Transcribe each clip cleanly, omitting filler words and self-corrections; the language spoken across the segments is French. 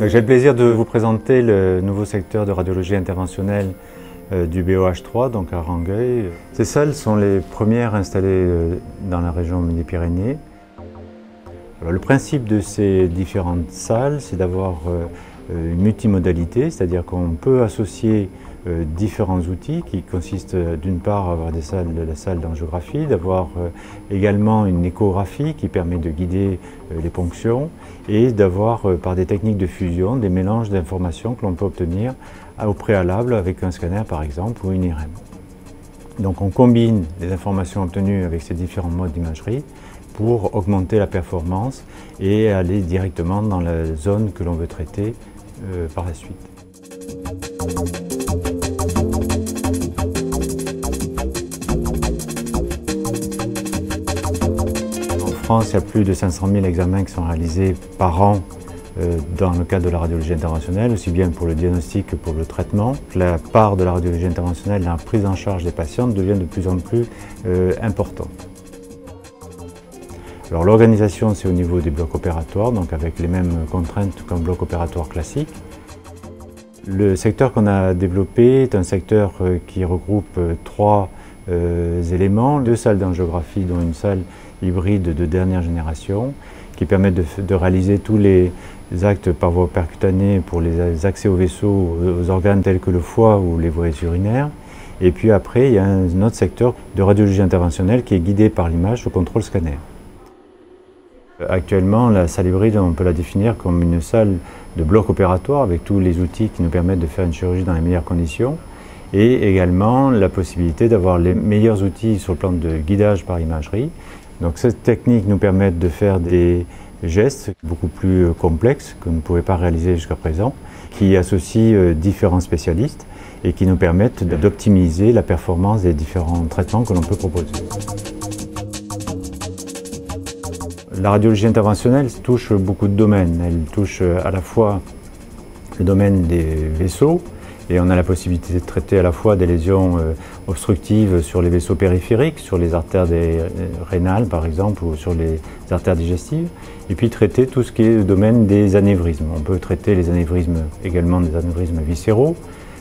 J'ai le plaisir de vous présenter le nouveau secteur de radiologie interventionnelle du BOH3, donc à Rangueil. Ces salles sont les premières installées dans la région Midi-Pyrénées. Le principe de ces différentes salles, c'est d'avoir une multimodalité, c'est-à-dire qu'on peut associer différents outils qui consistent d'une part à avoir la salle d'angiographie, d'avoir également une échographie qui permet de guider les ponctions et d'avoir par des techniques de fusion des mélanges d'informations que l'on peut obtenir au préalable avec un scanner par exemple ou une IRM. Donc on combine les informations obtenues avec ces différents modes d'imagerie pour augmenter la performance et aller directement dans la zone que l'on veut traiter par la suite. En France, il y a plus de 500 000 examens qui sont réalisés par an dans le cadre de la radiologie interventionnelle, aussi bien pour le diagnostic que pour le traitement. La part de la radiologie interventionnelle dans la prise en charge des patients devient de plus en plus importante. Alors l'organisation, c'est au niveau des blocs opératoires, donc avec les mêmes contraintes qu'un bloc opératoire classique. Le secteur qu'on a développé est un secteur qui regroupe trois éléments, deux salles d'angiographie, dont une salle hybride de dernière génération, qui permettent de réaliser tous les actes par voie percutanée pour les accès aux vaisseaux, aux organes tels que le foie ou les voies urinaires. Et puis après, il y a un autre secteur de radiologie interventionnelle qui est guidé par l'image au contrôle scanner. Actuellement, la salle hybride, on peut la définir comme une salle de bloc opératoire avec tous les outils qui nous permettent de faire une chirurgie dans les meilleures conditions et également la possibilité d'avoir les meilleurs outils sur le plan de guidage par imagerie. Donc cette technique nous permet de faire des gestes beaucoup plus complexes que nous ne pouvions pas réaliser jusqu'à présent, qui associent différents spécialistes et qui nous permettent d'optimiser la performance des différents traitements que l'on peut proposer. La radiologie interventionnelle touche beaucoup de domaines. Elle touche à la fois le domaine des vaisseaux, et on a la possibilité de traiter à la fois des lésions obstructives sur les vaisseaux périphériques, sur les artères rénales par exemple, ou sur les artères digestives, et puis traiter tout ce qui est le domaine des anévrismes. On peut traiter les anévrismes, également des anévrismes viscéraux,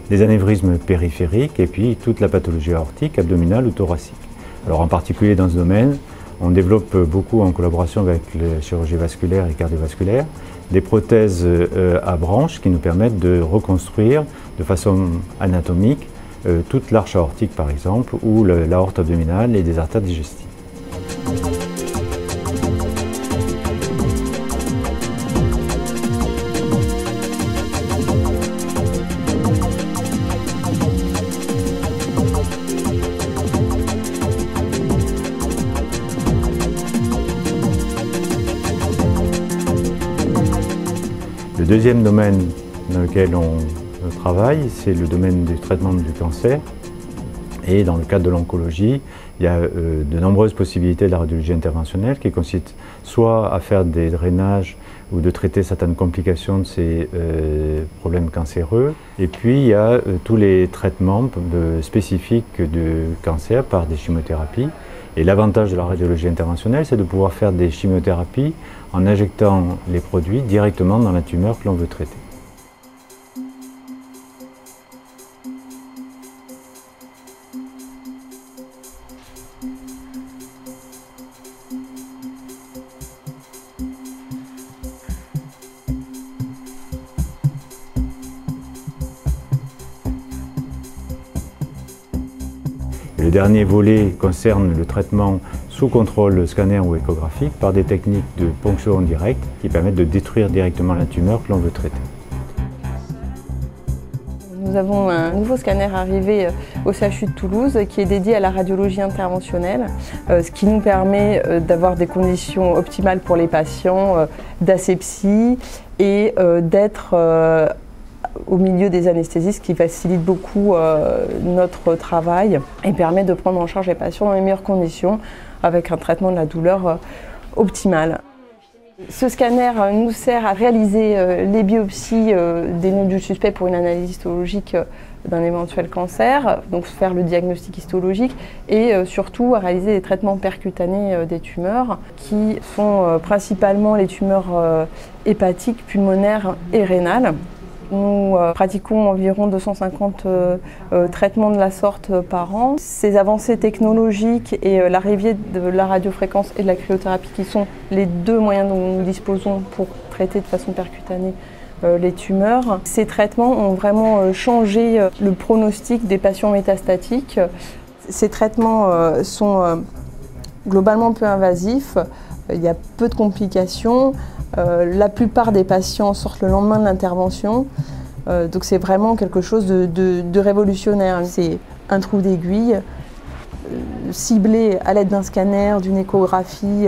des anévrismes périphériques, et puis toute la pathologie aortique, abdominale ou thoracique. Alors en particulier dans ce domaine, on développe beaucoup en collaboration avec la chirurgie vasculaire et cardiovasculaire des prothèses à branches qui nous permettent de reconstruire de façon anatomique toute l'arche aortique par exemple ou l'aorte abdominale et des artères digestives. Le deuxième domaine dans lequel on travaille, c'est le domaine du traitement du cancer. Et dans le cadre de l'oncologie, il y a de nombreuses possibilités de la radiologie interventionnelle qui consistent soit à faire des drainages ou de traiter certaines complications de ces problèmes cancéreux. Et puis il y a tous les traitements spécifiques de cancer par des chimiothérapies. Et l'avantage de la radiologie interventionnelle, c'est de pouvoir faire des chimiothérapies en injectant les produits directement dans la tumeur que l'on veut traiter. Le dernier volet concerne le traitement sous contrôle scanner ou échographique par des techniques de ponction directe qui permettent de détruire directement la tumeur que l'on veut traiter. Nous avons un nouveau scanner arrivé au CHU de Toulouse qui est dédié à la radiologie interventionnelle, ce qui nous permet d'avoir des conditions optimales pour les patients, d'asepsie et d'être au milieu des anesthésistes qui facilite beaucoup notre travail et permet de prendre en charge les patients dans les meilleures conditions avec un traitement de la douleur optimal. Ce scanner nous sert à réaliser les biopsies des nodules suspects pour une analyse histologique d'un éventuel cancer, donc faire le diagnostic histologique et surtout à réaliser des traitements percutanés des tumeurs qui sont principalement les tumeurs hépatiques, pulmonaires et rénales. Nous pratiquons environ 250 traitements de la sorte par an. Ces avancées technologiques et l'arrivée de la radiofréquence et de la cryothérapie, qui sont les deux moyens dont nous disposons pour traiter de façon percutanée les tumeurs, ces traitements ont vraiment changé le pronostic des patients métastatiques. Ces traitements sont globalement peu invasifs, il y a peu de complications. La plupart des patients sortent le lendemain de l'intervention, donc c'est vraiment quelque chose de révolutionnaire. C'est un trou d'aiguille ciblé à l'aide d'un scanner, d'une échographie,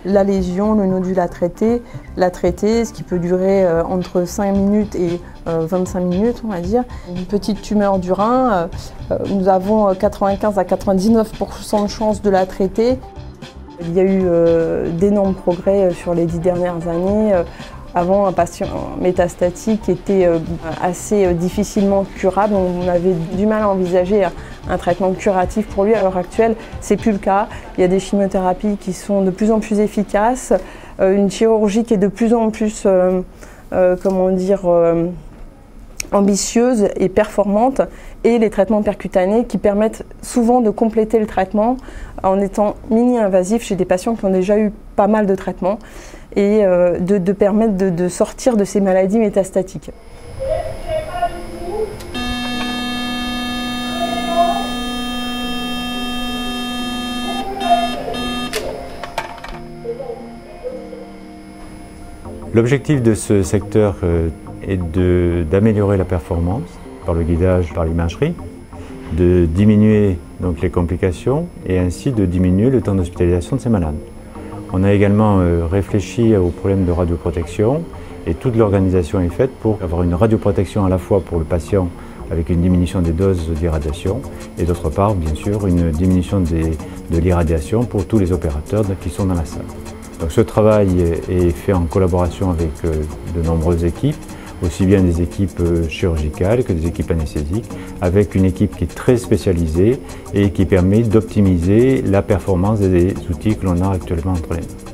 la lésion, le nodule à traiter, ce qui peut durer entre 5 minutes et 25 minutes, on va dire. Une petite tumeur du rein, nous avons 95 à 99% de chances de la traiter. Il y a eu d'énormes progrès sur les 10 dernières années. Avant, un patient métastatique était assez difficilement curable. On avait du mal à envisager un traitement curatif pour lui. À l'heure actuelle, c'est plus le cas. Il y a des chimiothérapies qui sont de plus en plus efficaces, une chirurgie qui est de plus en plus, ambitieuse et performante, et les traitements percutanés qui permettent souvent de compléter le traitement en étant mini-invasifs chez des patients qui ont déjà eu pas mal de traitements et de permettre de sortir de ces maladies métastatiques. L'objectif de ce secteur est d'améliorer la performance par le guidage, par l'imagerie, de diminuer donc les complications et ainsi de diminuer le temps d'hospitalisation de ces malades. On a également réfléchi au problème de radioprotection et toute l'organisation est faite pour avoir une radioprotection à la fois pour le patient avec une diminution des doses d'irradiation et d'autre part, bien sûr, une diminution de l'irradiation pour tous les opérateurs qui sont dans la salle. Donc ce travail est fait en collaboration avec de nombreuses équipes, aussi bien des équipes chirurgicales que des équipes anesthésiques, avec une équipe qui est très spécialisée et qui permet d'optimiser la performance des outils que l'on a actuellement entre les mains.